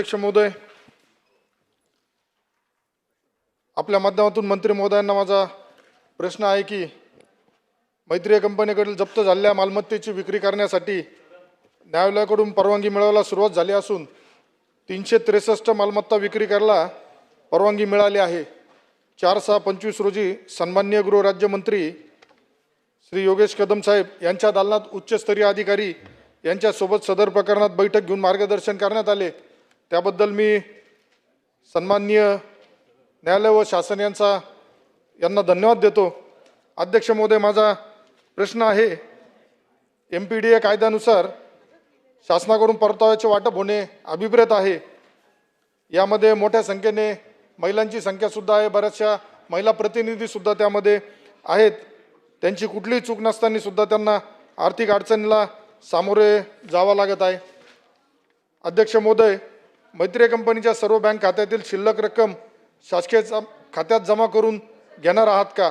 अध्यक्ष महोदय, आपल्या माध्यमातून मंत्री महोदयांना माझा प्रश्न आहे की मैत्रीय कंपनीकडील जप्त झालेल्या मालमत्तेची विक्री करण्यासाठी न्यायालयाकडून परवानगी मिळवायला सुरुवात झाली असून 363 मालमत्ता विक्री करायला परवानगी मिळाली आहे। 4/6/25 रोजी सन्माननीय गृहराज्यमंत्री श्री योगेश कदम साहेब यांच्या दालनात उच्चस्तरीय अधिकारी यांच्यासोबत सदर प्रकरणात बैठक घेऊन मार्गदर्शन करण्यात आले। त्याबद्दल मी सन्माननीय न्यायालय व शासन यांना धन्यवाद देतो। अध्यक्ष महोदय, माझा प्रश्न आहे, MPDA कायद्यानुसार शासनाकडून परताव्याचे वाटप होणे अभिप्रेत आहे। यामध्ये मोठ्या संख्येने महिलांची संख्या सुद्धा आहे, बऱ्याचशा महिला प्रतिनिधी सुद्धा त्यामध्ये आहेत। त्यांची कुठलीही चूक नसताना सुद्धा त्यांना आर्थिक अडचणीला सामोरे जावं लागत आहे। अध्यक्ष महोदय, मैत्रीय कंपनीच्या सर्व बँक खात्यातील शिल्लक रक्कम शासकीय खात्यात जमा करून घेणार आहात का?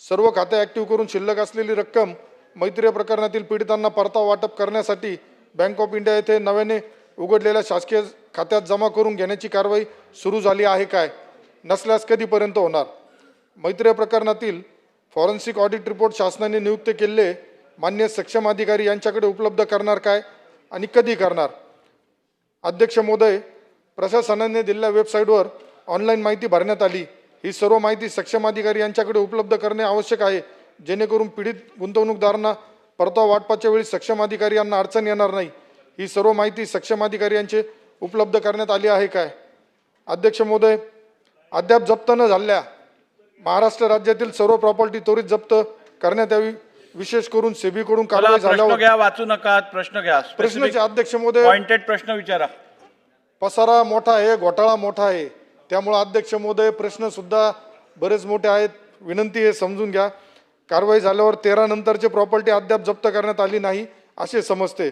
सर्व खाते ॲक्टिव्ह करून शिल्लक असलेली रक्कम मैत्रीय प्रकरणातील पीडितांना परतावा वाटप करण्यासाठी बँक ऑफ इंडिया येथे नव्याने उघडलेल्या शासकीय खात्यात जमा करून घेण्याची कारवाई सुरू झाली आहे काय? नसल्यास कधीपर्यंत होणार? मैत्रीय प्रकरणातील फॉरेन्सिक ऑडिट रिपोर्ट शासनाने नियुक्त केलेले मान्य सक्षम अधिकारी यांच्याकडे उपलब्ध करणार काय आणि कधी करणार? अध्यक्ष महोदय, प्रशासनाने दिलेल्या वेबसाईटवर ऑनलाईन माहिती भरण्यात आली। ही सर्व माहिती सक्षम अधिकारी यांच्याकडे उपलब्ध करणे आवश्यक आहे, जेणेकरून पीडित गुंतवणूकदारांना परतावा वाटपाच्या वेळी सक्षम अधिकारी यांना अडचण येणार नाही। ही सर्व माहिती सक्षम अधिकारी यांचे उपलब्ध करण्यात आली आहे काय? अध्यक्ष महोदय, अद्याप जप्त न झालेल्या महाराष्ट्र राज्यातील सर्व प्रॉपर्टी त्वरित जप्त करण्यात यावी, विशेष करून सेबीकडून कारवाई झाल्यावर। घ्या, वाचू नका, प्रश्न घ्या। प्रश्नाचे अध्यक्ष महोदय, पॉइंटेड प्रश्न विचारा। पसारा मोठा आहे, घोटाळा मोठा आहे, त्यामुळे अध्यक्ष महोदय प्रश्न सुद्धा बरेच मोठे आहेत। विनंती आहे समजून घ्या। कारवाई झाल्यावर 13 नंतरचे प्रॉपर्टी अद्याप जप्त करण्यात आली नाही असे समजते।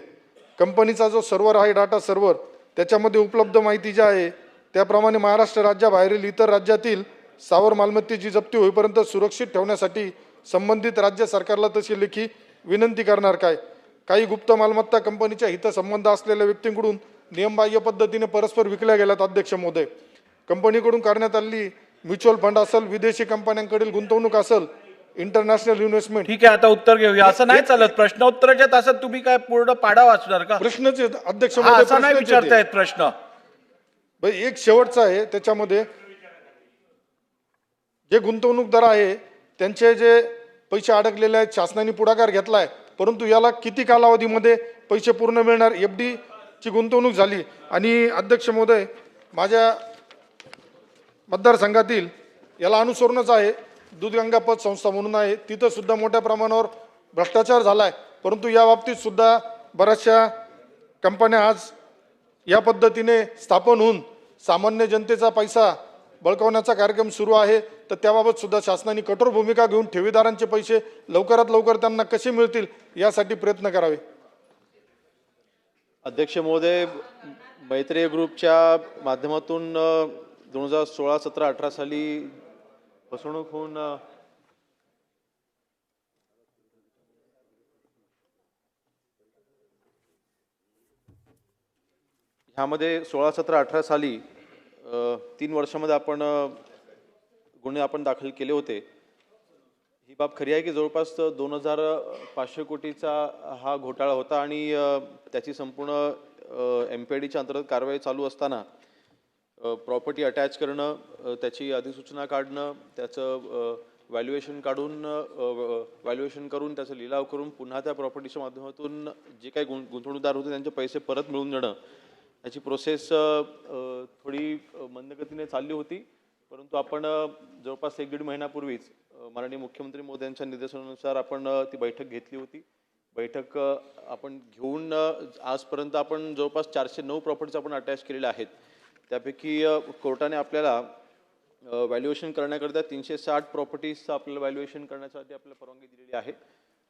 कंपनीचा जो सर्व्हर आहे, डाटा सर्व्हर, त्याच्यामध्ये उपलब्ध माहिती जी आहे त्याप्रमाणे महाराष्ट्र राज्याबाहेरील इतर राज्यातील स्थावर मालमत्तेची जप्ती होईपर्यंत सुरक्षित ठेवण्यासाठी संबंधित राज्य सरकारला तशी लेखी विनंती करणार काय? काही गुप्त मालमत्ता कंपनीच्या हितसंबंध असलेल्या व्यक्तींकडून नियमबाह्य पद्धतीने परस्पर विकल्या गेल्यात। अध्यक्ष महोदय, कंपनीकडून करण्यात आलेली म्युच्युअल फंड असेल, विदेशी कंपन्यांकडील गुंतवणूक असेल, इंटरनॅशनल इन्व्हेस्टमेंट। ठीक आहे, आता उत्तर घेऊया। असं नाही चालत, प्रश्नोत्तराच्या तासात तुम्ही काय पूर्ण पाडा वाचणार का? प्रश्नच अध्यक्ष महोदय, असं नाही विचारतायत प्रश्न। एक शेवटचा आहे, त्याच्यामध्ये जे गुंतवणूकदार आहे त्यांचे जे पैसे अडकलेले आहेत, शासनाने पुढाकार घेतलाय, परंतु याला किती कालावधीमध्ये पैसे पूर्ण मिळणार? FD ची गुंतवणूक झाली। आणि अध्यक्ष महोदय, माझ्या मतदारसंघातील याला अनुसरूनच आहे, दूधगंगा पत संस्था म्हणून आहे, तिथं सुद्धा मोठ्या प्रमाणावर भ्रष्टाचार झालाय, परंतु या बाबतीत सुद्धा बऱ्याचशा कंपन्या आज या पद्धतीने स्थापन होऊन सामान्य जनतेचा पैसा बळकावण्याचा कार्यक्रम सुरू आहे। तर त्याबाबत सुद्धा शासनाने कठोर भूमिका घेऊन ठेवीदारांचे पैसे लवकरात लवकर त्यांना कसे मिळतील यासाठी प्रयत्न करावे। अध्यक्ष महोदय, मैत्रीय ग्रुपच्या माध्यमातून 2016, 17, 18 साली फसवणूक होऊन ह्यामध्ये 16, 17, 18 साली 3 वर्षामध्ये आपण गुन्हे दाखल केले होते। ही बाब खरी आहे की जवळपास 2500 कोटीचा हा घोटाळा होता आणि त्याची संपूर्ण MPDच्या अंतर्गत कारवाई चालू असताना प्रॉपर्टी अटॅच करणं, त्याची अधिसूचना काढणं, त्याचं व्हॅल्युएशन करून त्याचा लिलाव करून पुन्हा त्या प्रॉपर्टीच्या माध्यमातून जे काही गुंतवणूकदार होते त्यांचे पैसे परत मिळवून देणं, याची प्रोसेस थोडी मंदगतीने चालली होती। परंतु आपण जवळपास 1-1.5 महिन्यापूर्वीच माननीय मुख्यमंत्री महोदयांच्या निर्देशानुसार आपण ती बैठक घेतली होती। बैठक आपण घेऊन आजपर्यंत आपण जवळपास 409 प्रॉपर्टीज आपण अटॅच केलेल्या आहेत। त्यापैकी कोर्टाने आपल्याला व्हॅल्युएशन करण्याकरता 360 प्रॉपर्टीजचं आपल्याला व्हॅल्युएशन करण्यासाठी आपल्याला परवानगी दिलेली आहे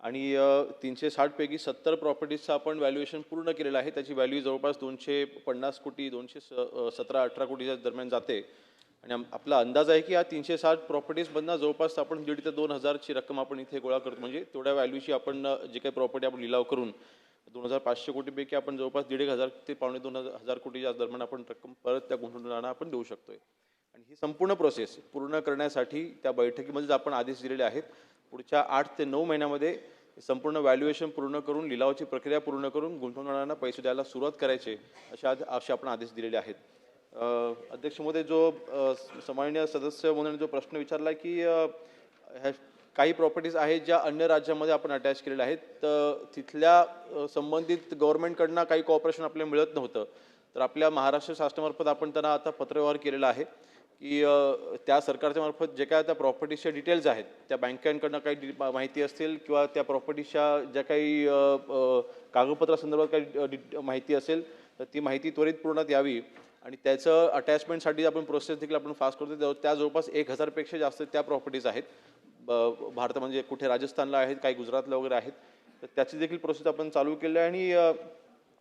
आणि 360 पैकी 70 प्रॉपर्टीजचं आपण व्हॅल्युएशन पूर्ण केलेलं आहे। त्याची व्हॅल्यू जवळपास 250 कोटी 217-18 कोटीच्या दरम्यान जाते आणि आपला अंदाज आहे की या 360 प्रॉपर्टीजमधनं जवळपास आपण 1,500 ते 2,000ची रक्कम आपण इथे गोळा करतो, म्हणजे तेवढ्या व्हॅल्यूची आपण जे काही प्रॉपर्टी आपण लिलाव करून 2,500 कोटीपैकी आपण जवळपास 1,500 ते पावणे 2,000 कोटीच्या दरम्यान आपण रक्कम परत त्या गुंतवणूकदारांना आपण देऊ शकतोय. आणि ही संपूर्ण प्रोसेस पूर्ण करण्यासाठी त्या बैठकीमध्येच आपण आदेश दिलेले आहेत. पुढच्या 8 ते 9 महिन्यामध्ये संपूर्ण व्हॅल्युएशन पूर्ण करून लिलावाची प्रक्रिया पूर्ण करून गुंतवणूकदारांना पैसे द्यायला सुरुवात करायचे असे आपण आदेश दिलेले आहेत. अध्यक्ष महोदय, जो सन्माननीय सदस्य महोदयांनी जो प्रश्न विचारला की काही प्रॉपर्टीज आहेत ज्या अन्य राज्यामध्ये आपण अटॅच केलेल्या आहेत, तर तिथल्या संबंधित गव्हर्नमेंटकडनं काही कॉपरेशन आपल्याला मिळत नव्हतं. तर आपल्या महाराष्ट्र शासनामार्फत आपण त्यांना आता पत्रव्यवहार केलेला आहे की त्या सरकारच्या मार्फत जे काय त्या प्रॉपर्टीजच्या डिटेल्स आहेत, त्या बँकांकडनं काही माहिती असतील किंवा त्या प्रॉपर्टीच्या ज्या काही कागदपत्रासंदर्भात काही माहिती असेल, तर ती माहिती त्वरित पूर्णात यावी. आणि त्याचं अटॅचमेंटसाठी आपण प्रोसेस देखील आपण फास्ट करतो. त्या जवळपास 1,000 पेक्षा जास्त त्या प्रॉपर्टीज आहेत भारत, म्हणजे कुठे राजस्थानला आहेत, काही गुजरातला वगैरे आहेत. तर त्याची देखील प्रोसेस आपण चालू केली आहे.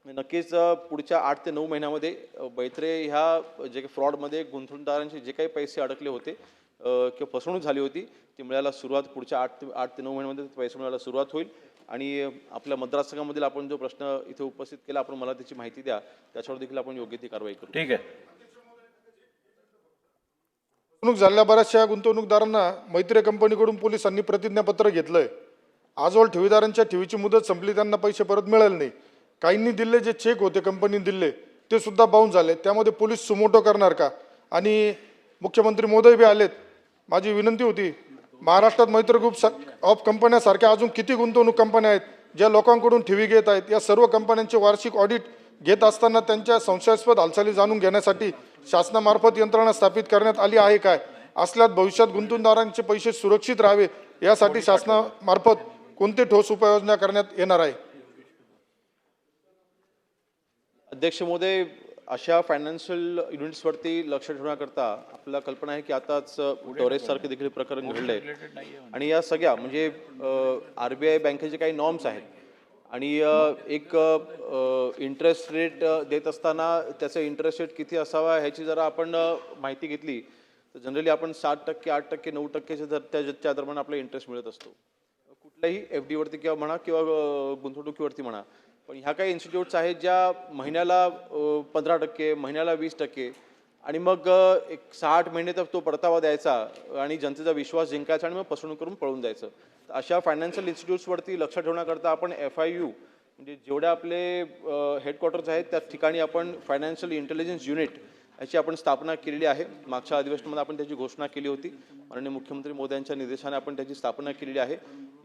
आणि नक्कीच पुढच्या 8 ते 9 महिन्यामध्ये बैत्रे ह्या जे काही फ्रॉडमध्ये गुंतवणूकदारांचे जे काही पैसे अडकले होते किंवा फसवणूक झाली होती ती मिळायला सुरुवात पुढच्या 8 ते 9 महिन्यामध्ये पैसे मिळायला सुरुवात होईल. आणि आपल्या मतदारसंघामधील आपण जो प्रश्न इथे उपस्थित केला, आपण मला त्याची माहिती द्या, त्याच्यावर देखील आपण योग्य ती कारवाई करू. ठीक आहे. फसवणूक झालेल्या बऱ्याचशा गुंतवणूकदारांना मैत्री कंपनीकडून पोलिसांनी प्रतिज्ञापत्र घेतलंय. आजवर ठेवीदारांच्या ठेवीची मुदत संपली, त्यांना पैसे परत मिळाले नाही. काहींनी दिले जे चेक होते कंपनीने दिले ते सुद्धा बाउन्स झाले. त्यामध्ये पोलीस सुमोटो करणार का? आणि मुख्यमंत्री महोदय बी आलेत. माझी विनंती होती, महाराष्ट्रात मैत्री ग्रुप ऑफ कंपन्यासारख्या अजून किती गुंतवणूक कंपन्या आहेत ज्या लोकांकडून ठेवी घेत आहेत. या सर्व कंपन्यांचे वार्षिक ऑडिट घेत असताना त्यांच्या संशयास्पद हालचाली जाणून घेण्यासाठी शासनामार्फत यंत्रणा स्थापित करण्यात आली आहे काय? असल्यास भविष्यात गुंतवणूकदारांचे पैसे सुरक्षित राहावे यासाठी शासनामार्फत कोणते ठोस उपाययोजना करण्यात येणार आहे? अध्यक्ष महोदय, अशा फायनान्शियल युनिट्सवरती लक्ष ठेवण्याकरता आपल्याला कल्पना आहे की आताच टोरेससारखे देखील प्रकरण घडलंय. आणि या सगळ्या म्हणजे RBI बँकेचे काही नॉर्म्स आहेत आणि एक इंटरेस्ट रेट देत असताना त्याचा इंटरेस्ट रेट किती असावा ह्याची जरा आपण माहिती घेतली तर जनरली आपण 7%, 8%, 9%च्या त्या दरम्यान आपला इंटरेस्ट मिळत असतो कुठल्याही FD वरती किंवा म्हणा किंवा गुंतवणुकीवरती म्हणा. पण ह्या काही इन्स्टिट्यूट्स आहेत ज्या महिन्याला 15%, महिन्याला 20% आणि मग एक 6-8 महिने तर तो परतावा द्यायचा आणि जनतेचा विश्वास जिंकायचा आणि मग फसवणूक करून पळून जायचं. अशा फायनान्शियल इन्स्टिट्यूट्सवरती लक्ष ठेवण्याकरता आपण FIU म्हणजे जेवढे आपले हेडक्वार्टर्स आहेत त्या ठिकाणी आपण फायनान्शियल इंटेलिजन्स युनिट याची आपण स्थापना केलेली आहे. मागच्या अधिवेशनामध्ये आपण त्याची घोषणा केली होती. माननीय मुख्यमंत्री मोदयांच्या निर्देशाने आपण त्याची स्थापना केलेली आहे.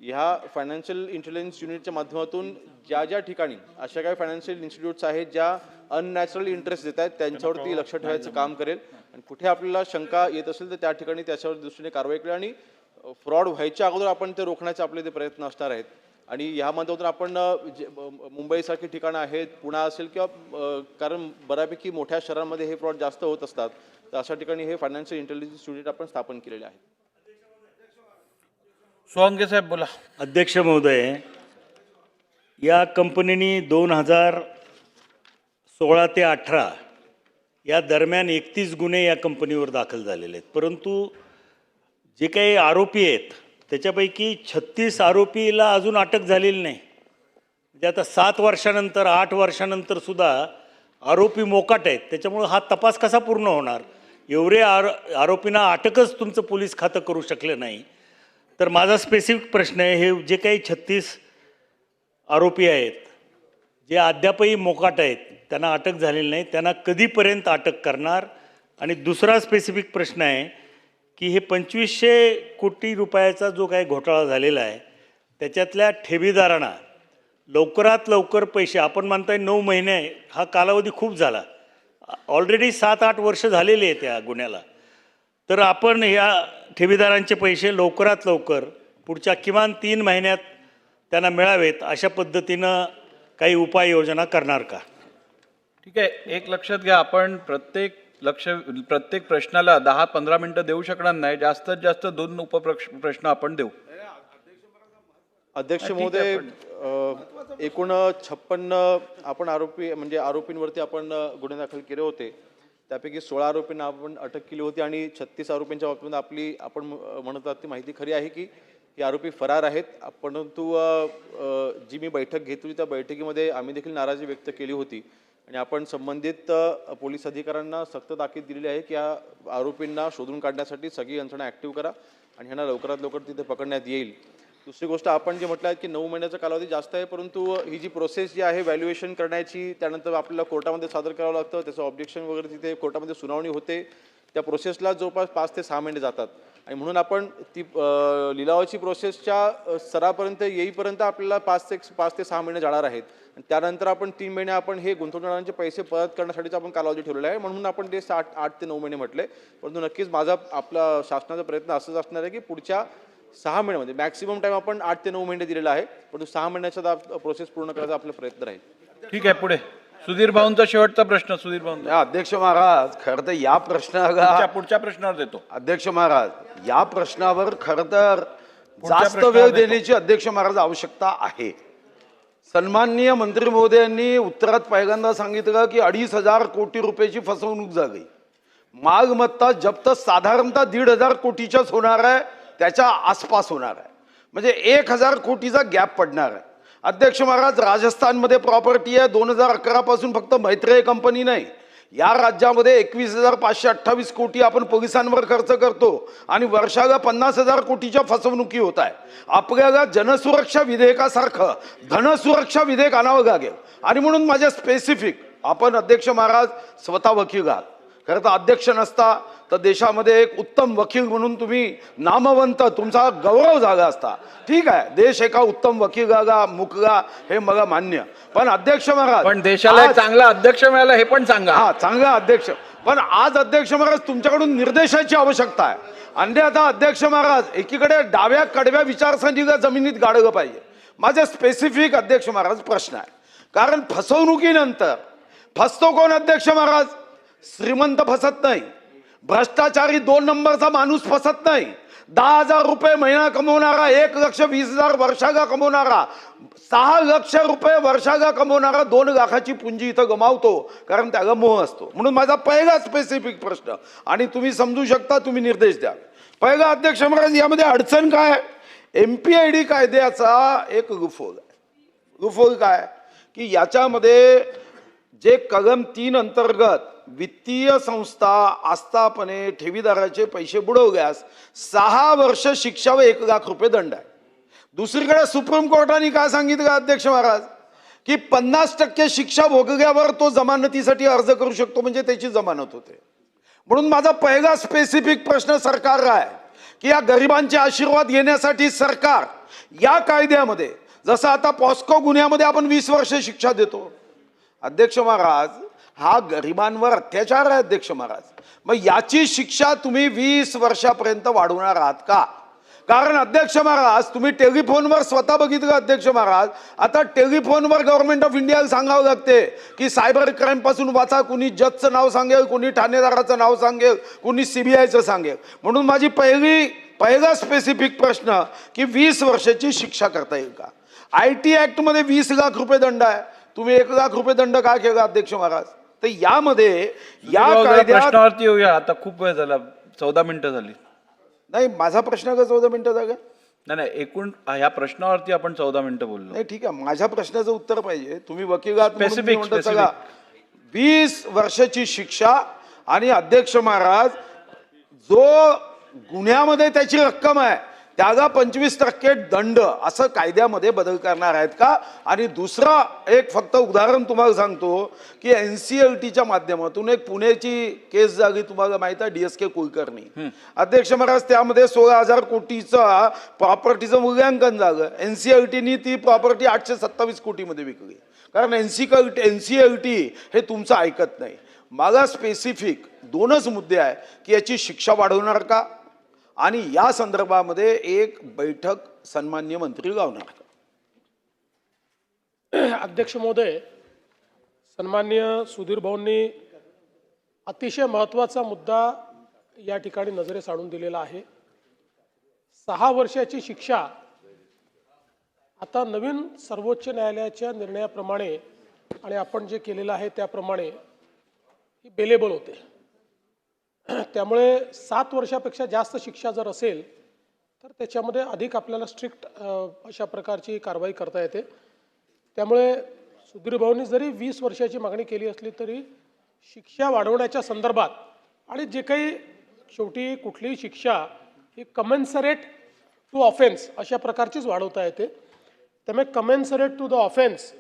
ह्या फायनान्शियल इंटेलिजन्स युनिटच्या माध्यमातून ज्या ज्या ठिकाणी अशा काही फायनान्शियल इन्स्टिट्यूट्स आहेत ज्या अननॅचरल इंटरेस्ट देत आहेत त्यांच्यावरती लक्ष ठेवायचं काम करेल. आणि कुठे आपल्याला शंका येत असेल तर त्या ठिकाणी त्याच्यावर दृष्टीने कारवाई करेल. आणि फ्रॉड व्हायच्या अगोदर आपण ते रोखण्याचे आपले ते प्रयत्न असणार आहेत. आणि ह्यामध्ये आपण मुंबईसारखी ठिकाणं आहेत, पुणे असेल किंवा कारण बऱ्यापैकी मोठ्या शहरांमध्ये हे फ्रॉड जास्त होत असतात, तर अशा ठिकाणी हे फायनान्शियल इंटेलिजन्स युनिट आपण स्थापन केलेले आहे. सोहंगे साहेब बोला. अध्यक्ष महोदय, या कंपनीने 2016 ते 18 या दरम्यान 31 गुन्हे या कंपनीवर दाखल झालेले आहेत. परंतु जे काही आरोपी आहेत त्याच्यापैकी 36 आरोपीला अजून अटक झालेली नाही. म्हणजे आता 7 वर्षानंतर 8 वर्षानंतर सुद्धा आरोपी मोकाट आहेत. त्याच्यामुळं हा तपास कसा पूर्ण होणार? एवढे आरोपींना अटकच तुमचं पोलीस खातं करू शकलं नाही. तर माझा स्पेसिफिक प्रश्न आहे, हे जे काही 36 आरोपी आहेत जे अद्यापही मोकाट आहेत, त्यांना अटक झालेली नाही, त्यांना कधीपर्यंत अटक करणार? आणि दुसरा स्पेसिफिक प्रश्न आहे की हे 2500 कोटी रुपयाचा जो काही घोटाळा झालेला आहे त्याच्यातल्या ठेवीदारांना लवकरात लवकर पैसे, आपण म्हणताय 9 महिने, हा कालावधी खूप झाला, ऑलरेडी 7-8 वर्ष झालेले आहेत त्या गुन्ह्याला. तर आपण या ठेवीदारांचे पैसे लवकरात लवकर पुढच्या किमान 3 महिन्यात त्यांना मिळावेत अशा पद्धतीनं काही उपाययोजना करणार का? ठीक आहे. एक लक्षात घ्या, आपण प्रत्येक प्रश्नाला 10-15 मिनिटं देऊ शकणार नाही. जास्तीत जास्त 2 उपप्रश्न आपण देऊ. अध्यक्ष महोदय, एकूण 56 आपण आरोपींवरती आपण गुन्हे दाखल केले होते. त्यापैकी 16 आरोपींना आपण अटक केली होती आणि 36 आरोपींच्या बाबतीत आपण म्हणत आहात ती माहिती खरी आहे की हे आरोपी फरार आहेत. परंतु जी मी बैठक घेतली त्या बैठकीमध्ये आम्ही देखील नाराजी व्यक्त केली होती आणि आपण संबंधित पोलीस अधिकाऱ्यांना सक्त ताकीद दिलेली आहे की या आरोपींना शोधून काढण्यासाठी सगळी यंत्रणा ॲक्टिव्ह करा आणि ह्यांना लवकरात लवकर तिथे पकडण्यात येईल. दुसरी गोष्ट आपण जे म्हटलं आहे की 9 महिन्याचा कालावधी जास्त आहे, परंतु ही जी प्रोसेस जी आहे व्हॅल्युएशन करण्याची, त्यानंतर आपल्याला कोर्टामध्ये सादर करावं लागतं, त्याचं ऑब्जेक्शन वगैरे तिथे कोर्टामध्ये सुनावणी होते, त्या प्रोसेसला जवळपास 5 ते 6 महिने जातात आणि म्हणून आपण ती लिलावाची प्रोसेसच्या स्तरापर्यंत येईपर्यंत आपल्याला 5 ते 6 महिने जाणार आहेत आणि त्यानंतर आपण 3 महिने आपण हे गुंतवणूकदारांचे पैसे परत करण्यासाठीचा आपण कालावधी ठेवलेला आहे. म्हणून आपण ते 8 ते 9 महिने म्हटले. परंतु नक्कीच माझा आपला शासनाचा प्रयत्न असंच असणार आहे की पुढच्या 6 महिन्यामध्ये मॅक्सिमम टाइम आपण 8 ते 9 महिने दिलेला आहे, परंतु 6 महिन्याचा प्रोसेस पूर्ण करायचा आपला प्रयत्न राहील. ठीक आहे, पुढे सुधीर भाऊंचा शेवटचा प्रश्न. सुधीर भाऊ, अध्यक्ष महाराज, खरं तर या पुढच्या प्रश्नावर देतो. अध्यक्ष महाराज, या प्रश्नावर खरं तर जास्त प्रश्नावर वेळ देतो. देण्याची अध्यक्ष महाराज आवश्यकता आहे. सन्माननीय मंत्री महोदयांनी उत्तरात पहिल्यांदा सांगितलं की 2,500 कोटी रुपयाची फसवणूक झाली. मालमत्ता जप्त साधारणतः 1,500 कोटीच्याच होणार आहे, त्याच्या आसपास होणार आहे, म्हणजे 1,000 कोटीचा गॅप पडणार आहे. अध्यक्ष महाराज, राजस्थानमध्ये प्रॉपर्टी आहे 2011 पासून फक्त मैत्रेय कंपनी नाही, या राज्यामध्ये 21,528 कोटी आपण पोलिसांवर खर्च करतो आणि वर्षाला 50,000 कोटीच्या फसवणुकी होत आहे. आपल्याला जनसुरक्षा विधेयकासारखं धनसुरक्षा विधेयक आणावं लागेल आणि म्हणून माझ्या स्पेसिफिक, आपण अध्यक्ष महाराज स्वतः वकील आहात, खरं तर अध्यक्ष नसता तर देशामध्ये एक उत्तम वकील म्हणून तुम्ही नामवंत, तुमचा गौरव झाला असता. ठीक आहे, देश एका उत्तम वकिलाला मुकला हे मला मान्य, पण अध्यक्ष महाराज, पण देशाला एक चांगला अध्यक्ष मिळाला हे पण सांगा. हा, चांगला अध्यक्ष, पण आज अध्यक्ष महाराज तुमच्याकडून निर्देशाची आवश्यकता आहे. अन्यथा अध्यक्ष महाराज, एकीकडे डाव्या कडव्या विचारसरणीला जमिनीत गाडलं पाहिजे. माझे स्पेसिफिक अध्यक्ष महाराज प्रश्न आहे, कारण फसवणुकीनंतर फसतो कोण अध्यक्ष महाराज? श्रीमंत फसत नाही, भ्रष्टाचारी 2 नंबरचा माणूस फसत नाही, 10,000 रुपये महिना कमवणारा, 1,20,000 वर्षाला कमवणारा, 6 लाख रुपये वर्षाला कमवणारा 2 लाखाची पुंजी इथं गमावतो, कारण त्याला मोह असतो. म्हणून माझा पहिला स्पेसिफिक प्रश्न, आणि तुम्ही समजू शकता, तुम्ही निर्देश द्या. पहिला अध्यक्ष महाराज, यामध्ये अडचण काय? MPID कायद्याचा एक लूफहोल आहे. लूफहोल काय की याच्यामध्ये जे कलम 3 अंतर्गत वित्तीय संस्था आस्थापने ठेवीदाराचे पैसे बुडवल्यास 6 वर्ष शिक्षा व 1 लाख रुपये दंड आहे. दुसरीकडे सुप्रीम कोर्टाने काय सांगितलं अध्यक्ष महाराज की 50% शिक्षा भोगल्यावर तो जमानतीसाठी अर्ज करू शकतो, म्हणजे त्याची जमानत होते. म्हणून माझा पहिला स्पेसिफिक प्रश्न सरकारला आहे की या गरिबांचे आशीर्वाद घेण्यासाठी सरकार या कायद्यामध्ये, जसं आता पॉस्को गुन्ह्यामध्ये आपण 20 वर्ष शिक्षा देतो, अध्यक्ष महाराज हा गरिबांवर अत्याचार आहे अध्यक्ष महाराज, मग याची शिक्षा तुम्ही 20 वर्षापर्यंत वाढवणार आहात का? कारण अध्यक्ष महाराज, तुम्ही टेलिफोनवर स्वतः बघितलं अध्यक्ष महाराज, आता टेलिफोनवर गव्हर्नमेंट ऑफ इंडियाला सांगावं लागते की सायबर क्राईम पासून वाचा. कुणी जजचं नाव सांगेल, कुणी ठाणेदाराचं नाव सांगेल, कुणी CBIचं सांगेल. म्हणून माझी पहिला स्पेसिफिक प्रश्न की 20 वर्षाची शिक्षा करता येईल का? IT ऍक्टमध्ये 20 लाख रुपये दंड आहे, तुम्ही 1 लाख रुपये दंड काय केला अध्यक्ष महाराज? तर यामध्ये या कायद्यात प्रश्नावरती येऊया. आता खूप वेळ झाला, 14 मिनिटं झाली. नाही, माझा प्रश्न का 14 मिनिटं जागा? नाही, एकूण ह्या प्रश्नावरती आपण 14 मिनिटं बोललो. नाही, ठीक आहे, माझ्या प्रश्नाचं उत्तर पाहिजे. तुम्ही वकील आहात म्हणून Specific, तुम्ही म्हणता सगळा 20 वर्षाची शिक्षा आणि अध्यक्ष महाराज जो गुन्ह्यामध्ये त्याची रक्कम आहे त्याला 25% दंड, असं कायद्यामध्ये बदल करणार आहेत का? आणि दुसरं एक फक्त उदाहरण तुम्हाला सांगतो की NCLTच्या माध्यमातून एक पुण्याची केस झाली, तुम्हाला माहित आहे, DSK कुलकर्णी अध्यक्ष महाराज, त्यामध्ये 16,000 कोटीचा प्रॉपर्टीचं मूल्यांकन झालं. NCLTनी ती प्रॉपर्टी 827 कोटीमध्ये विकली, कारण NCLT हे तुमचं ऐकत नाही. मला स्पेसिफिक 2च मुद्दे आहे की याची शिक्षा वाढवणार का, आणि या संदर्भामध्ये एक बैठक सन्माननीय मंत्री लावणार का? अध्यक्ष महोदय, सन्माननीय सुधीर भाऊंनी अतिशय महत्त्वाचा मुद्दा या ठिकाणी नजरेस आणून दिलेला आहे. 6 वर्षाची शिक्षा आता नवीन सर्वोच्च न्यायालयाच्या निर्णयाप्रमाणे आणि आपण जे केलेलं आहे त्याप्रमाणे ही बेलेबल होते. त्यामुळे 7 वर्षापेक्षा जास्त शिक्षा जर असेल तर त्याच्यामध्ये अधिक आपल्याला स्ट्रिक्ट अशा प्रकारची कारवाई करता येते. त्यामुळे सुधीर भाऊंनी जरी 20 वर्षाची मागणी केली असली तरी शिक्षा वाढवण्याच्या संदर्भात आणि जे काही शेवटी कुठलीही शिक्षा ही कमेन्सरेट टू ऑफेन्स अशा प्रकारचीच वाढवता येते. त्यामुळे कमेन्सरेट टू द ऑफेन्स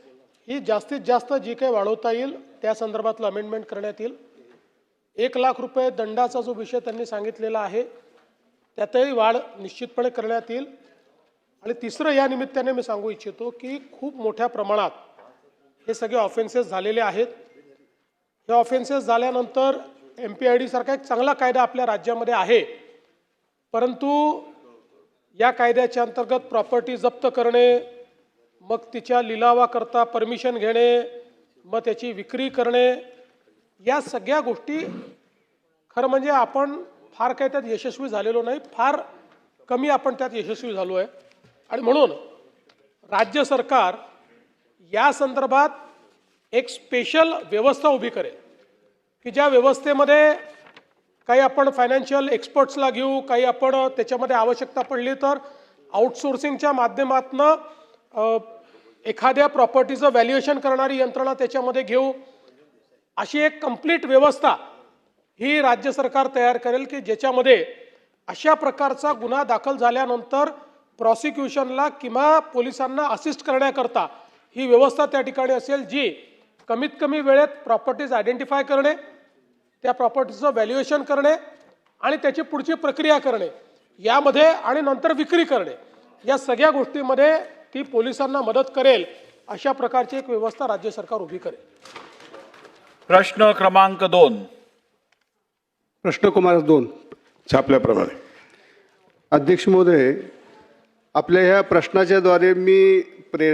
ही जास्तीत जास्त जी काही वाढवता येईल त्या संदर्भातलं अमेंडमेंट करण्यात येईल. 1 लाख रुपये दंडाचा जो विषय त्यांनी सांगितलेला आहे त्यातही वाढ निश्चितपणे करण्यात येईल. आणि तिसरं या निमित्ताने मी सांगू इच्छितो की खूप मोठ्या प्रमाणात हे सगळे ऑफेन्सेस झालेले आहेत. हे ऑफेन्सेस झाल्यानंतर MPID सारखा एक चांगला कायदा आपल्या राज्यामध्ये आहे, परंतु या कायद्याच्या अंतर्गत प्रॉपर्टी जप्त करणे, मग तिच्या लिलावाकरता परमिशन घेणे, मग त्याची विक्री करणे, या सगळ्या गोष्टी खरं म्हणजे आपण फार काही त्यात यशस्वी झालेलो नाही, फार कमी आपण त्यात यशस्वी झालो आहे. आणि म्हणून राज्य सरकार या संदर्भात एक स्पेशल व्यवस्था उभी करेल की ज्या व्यवस्थेमध्ये काही आपण फायनान्शियल एक्सपर्ट्सला घेऊ, काही आपण त्याच्यामध्ये आवश्यकता पडली तर आउटसोर्सिंगच्या माध्यमातून एखाद्या प्रॉपर्टीचं व्हॅल्युएशन करणारी यंत्रणा त्याच्यामध्ये घेऊ. अशी एक कंप्लीट व्यवस्था ही राज्य सरकार तयार करेल की ज्याच्यामध्ये अशा प्रकारचा गुन्हा दाखल झाल्यानंतर प्रॉसिक्युशनला किंवा पोलिसांना असिस्ट करण्याकरता ही व्यवस्था त्या ठिकाणी असेल, जी कमीत कमी वेळेत प्रॉपर्टीज आयडेंटिफाय करणे, त्या प्रॉपर्टीचं व्हॅल्युएशन करणे आणि त्याची पुढची प्रक्रिया करणे यामध्ये आणि नंतर विक्री करणे, या सगळ्या गोष्टींमध्ये ती पोलिसांना मदत करेल. अशा प्रकारची एक व्यवस्था राज्य सरकार उभी करेल. प्रश्न क्रमांक 2. प्रश्न क्रमांक 2 छापल्याप्रमाणे. अध्यक्ष महोदय, आपल्या ह्या प्रश्नाच्या द्वारे मी